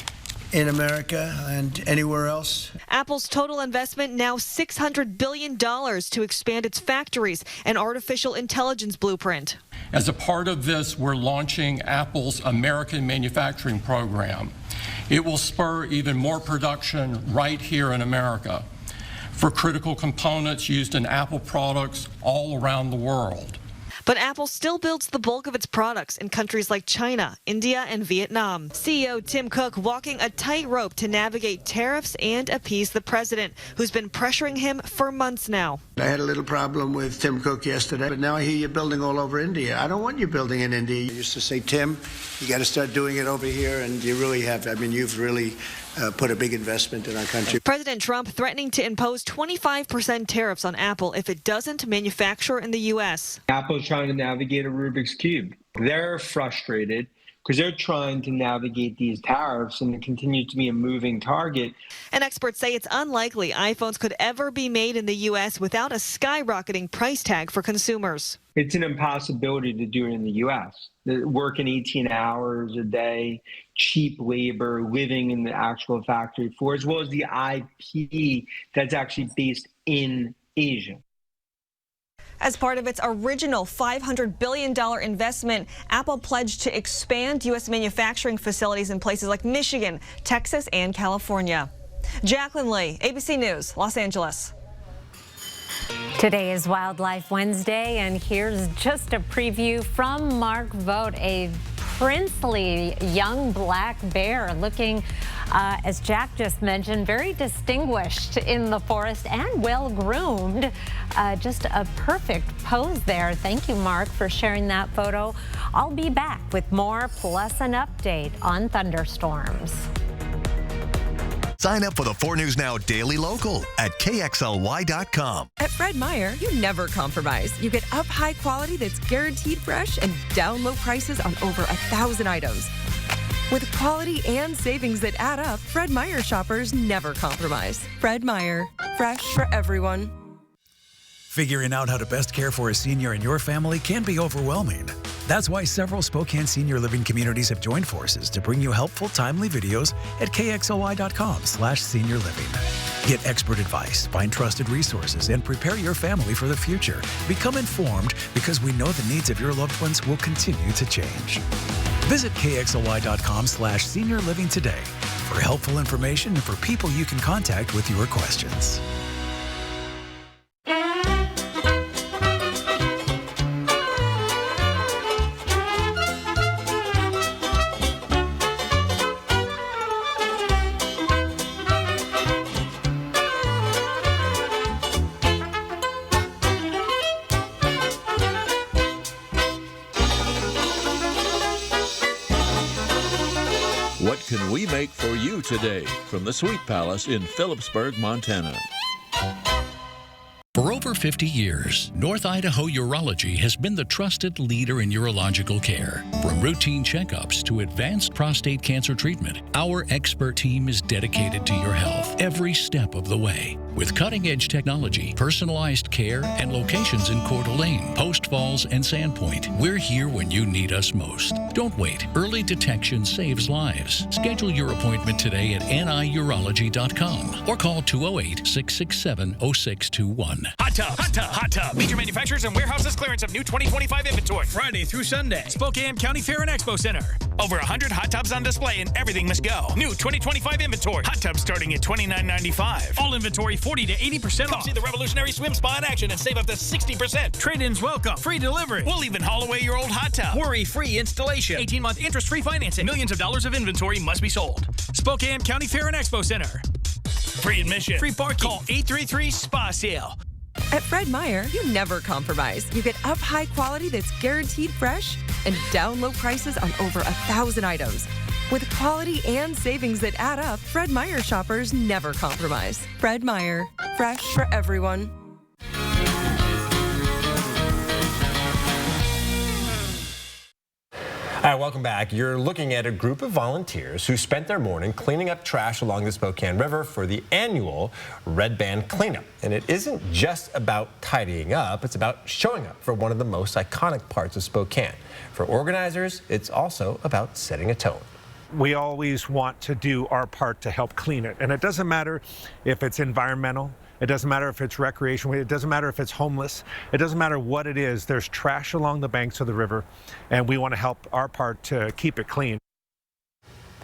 in America and anywhere else. Apple's total investment now $600 billion to expand its factories and artificial intelligence blueprint. As a part of this, we're launching Apple's American Manufacturing Program. It will spur even more production right here in America for critical components used in Apple products all around the world. But Apple still builds the bulk of its products in countries like China, India, and Vietnam. CEO Tim Cook walking a tightrope to navigate tariffs and appease the president, who's been pressuring him for months now. I had a little problem with Tim Cook yesterday, but now I hear you're building all over India. I don't want you building in India. I used to say, Tim, you got to start doing it over here, and you really have. I mean, you've really put a big investment in our country. President Trump threatening to impose 25% tariffs on Apple if it doesn't manufacture in the U.S. Apple's trying to navigate a Rubik's Cube. They're frustrated because they're trying to navigate these tariffs and it continues to be a moving target. And experts say it's unlikely iPhones could ever be made in the U.S. without a skyrocketing price tag for consumers. It's an impossibility to do it in the U.S. Working 18 hours a day, cheap labor, living in the actual factory floor, as well as the IP that's actually based in Asia. As part of its original $500 billion investment, Apple pledged to expand U.S. manufacturing facilities in places like Michigan, Texas, and California. Jacqueline Lee, ABC News, Los Angeles. Today is Wildlife Wednesday, and here's just a preview from Mark Vogt, a princely young black bear looking, as Jack just mentioned, very distinguished in the forest and well-groomed. Just a perfect pose there. Thank you, Mark, for sharing that photo. I'll be back with more, plus an update on thunderstorms. Sign up for the 4 News Now Daily Local at KXLY.com. At Fred Meyer, you never compromise. You get up high quality that's guaranteed fresh and down low prices on over 1,000 items. With quality and savings that add up, Fred Meyer shoppers never compromise. Fred Meyer, fresh for everyone. Figuring out how to best care for a senior in your family can be overwhelming. That's why several Spokane senior living communities have joined forces to bring you helpful, timely videos at kxly.com/seniorliving. Get expert advice, find trusted resources, and prepare your family for the future. Become informed because we know the needs of your loved ones will continue to change. Visit kxly.com/seniorliving today for helpful information and for people you can contact with your questions. What can we make for you today from the Sweet Palace in Phillipsburg, Montana? For over 50 years, North Idaho Urology has been the trusted leader in urological care. From routine checkups to advanced prostate cancer treatment, our expert team is dedicated to your health every step of the way. With cutting-edge technology, personalized care, and locations in Coeur d'Alene, Post Falls, and Sandpoint, we're here when you need us most. Don't wait. Early detection saves lives. Schedule your appointment today at niurology.com or call 208-667-0621. Hot Tub, Hot Tub, Hot Tub. Major manufacturers and warehouses clearance of new 2025 inventory. Friday through Sunday. Spokane County Fair and Expo Center. Over 100 hot tubs on display and everything must go. New 2025 inventory. Hot tubs starting at $29.95. All inventory 40 to 80% off. Come see the revolutionary swim spa in action and save up to 60%. Trade-ins welcome. Free delivery. We'll even haul away your old hot tub. Worry-free installation. 18-month interest-free financing. Millions of dollars of inventory must be sold. Spokane County Fair and Expo Center. Free admission. Free parking. Call 833-SPA-SALE. At Fred Meyer, you never compromise. You get up high quality that's guaranteed fresh and down low prices on over 1,000 items. With quality and savings that add up, Fred Meyer shoppers never compromise. Fred Meyer, fresh for everyone. All right, welcome back. You're looking at a group of volunteers who spent their morning cleaning up trash along the Spokane River for the annual Red Band Cleanup. And it isn't just about tidying up, it's about showing up for one of the most iconic parts of Spokane. For organizers, it's also about setting a tone. We always want to do our part to help clean it. And it doesn't matter if it's environmental, it doesn't matter if it's recreation, it doesn't matter if it's homeless, it doesn't matter what it is. There's trash along the banks of the river, and we want to help our part to keep it clean.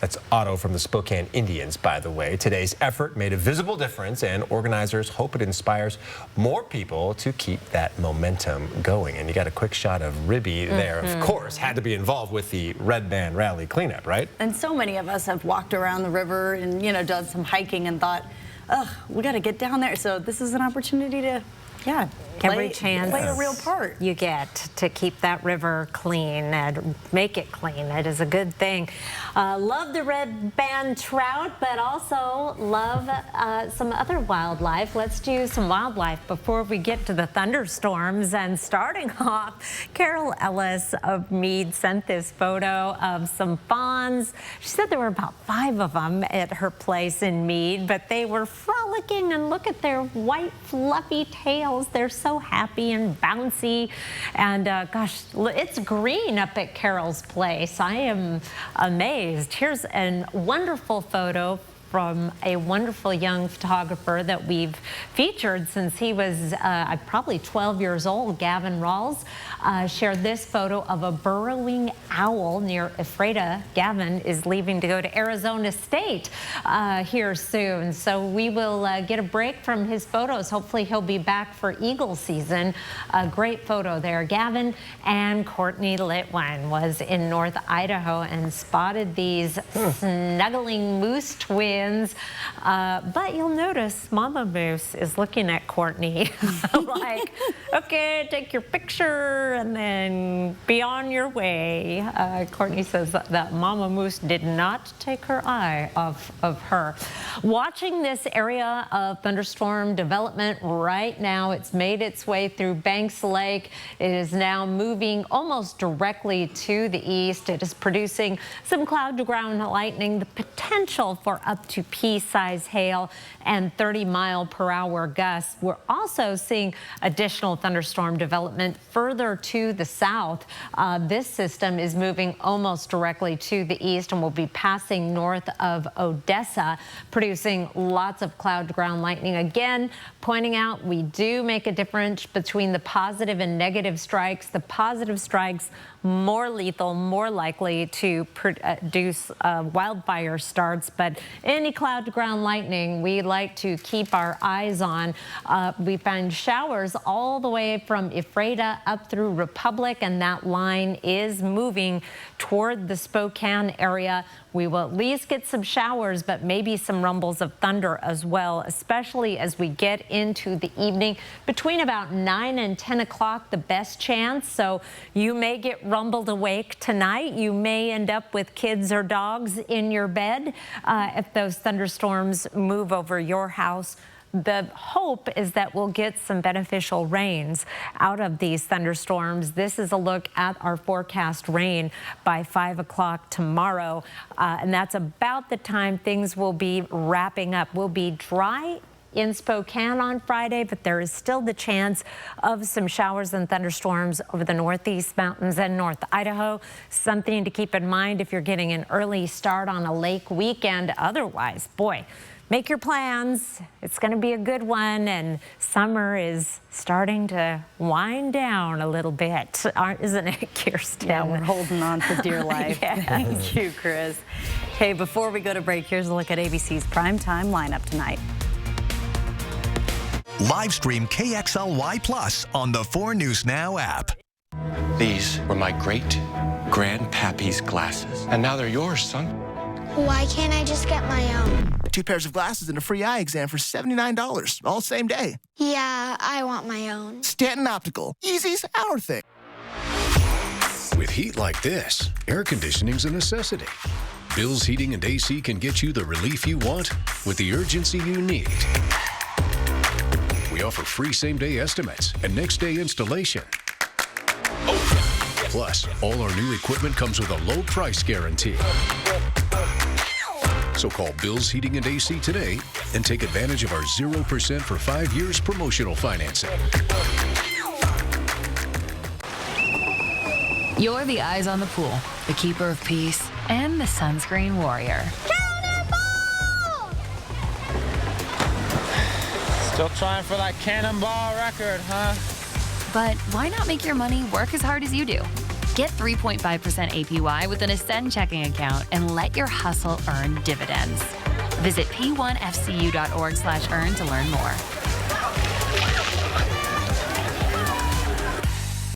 That's Otto from the Spokane Indians, by the way. Today's effort made a visible difference, and organizers hope it inspires more people to keep that momentum going. And you got a quick shot of Ribby there, of course, had to be involved with the Red Band Rally cleanup, right? And so many of us have walked around the river and, done some hiking and thought, ugh, we got to get down there. So this is an opportunity to, every chance play a real part. You get to keep that river clean and make it clean. It is a good thing. Love the red band trout, but also love some other wildlife. Let's do some wildlife before we get to the thunderstorms. And starting off, Carol Ellis of Meade sent this photo of some fawns. She said there were about 5 of them at her place in Meade, but they were frolicking, and look at their white fluffy tails. They're so happy and bouncy, and gosh, it's green up at Carol's place. I am amazed. Here's a wonderful photo from a wonderful young photographer that we've featured since he was probably 12 years old. Gavin Rawls shared this photo of a burrowing owl near Ephrata. Gavin is leaving to go to Arizona State here soon, so we will get a break from his photos. Hopefully he'll be back for eagle season. A great photo there. Gavin and Courtney Litwin was in North Idaho and spotted these snuggling moose twins. But you'll notice Mama Moose is looking at Courtney like, okay, take your picture and then be on your way. Courtney says that Mama Moose did not take her eye off of her. Watching this area of thunderstorm development right now. It's made its way through Banks Lake. It is now moving almost directly to the east. It is producing some cloud-to-ground lightning, the potential for up to pea-size hail and 30-mile-per-hour gusts. We're also seeing additional thunderstorm development further to the south. This system is moving almost directly to the east and will be passing north of Odessa, producing lots of cloud-to-ground lightning. Again, pointing out we do make a difference between the positive and negative strikes. The positive strikes more lethal, more likely to produce wildfire starts, but any cloud-to-ground lightning we like to keep our eyes on. We find showers all the way from Ephrata up through Republic, and that line is moving toward the Spokane area. We will at least get some showers, but maybe some rumbles of thunder as well, especially as we get into the evening. Between about 9 and 10 o'clock, the best chance. So you may get rumbled awake tonight. You may end up with kids or dogs in your bed if those thunderstorms move over your house. The hope is that we'll get some beneficial rains out of these thunderstorms. This is a look at our forecast rain by 5 o'clock tomorrow. And that's about the time things will be wrapping up. We'll be dry in Spokane on Friday, but there is still the chance of some showers and thunderstorms over the Northeast Mountains and North Idaho. Something to keep in mind if you're getting an early start on a lake weekend. Otherwise, boy, make your plans. It's going to be a good one, and summer is starting to wind down a little bit, isn't it, Kirsten? Yeah, we're holding on for dear life. Yeah. Thank you, Chris. Hey, before we go to break, here's a look at ABC's primetime lineup tonight. Live stream KXLY Plus on the 4 News Now app. These were my great-grandpappy's glasses, and now they're yours, son. Why can't I just get my own? 2 pairs of glasses and a free eye exam for $79, all same day. Yeah, I want my own. Stanton Optical. Easy's our thing. With heat like this, air conditioning's a necessity. Bill's Heating and AC can get you the relief you want with the urgency you need. We offer free same-day estimates and next-day installation. Plus, all our new equipment comes with a low price guarantee. So call Bill's Heating and AC today and take advantage of our 0% for 5 years promotional financing. You're the eyes on the pool, the keeper of peace, and the sunscreen warrior. Still trying for that cannonball record, huh? But why not make your money work as hard as you do? Get 3.5% APY with an Ascend checking account and let your hustle earn dividends. Visit p1fcu.org/earn to learn more.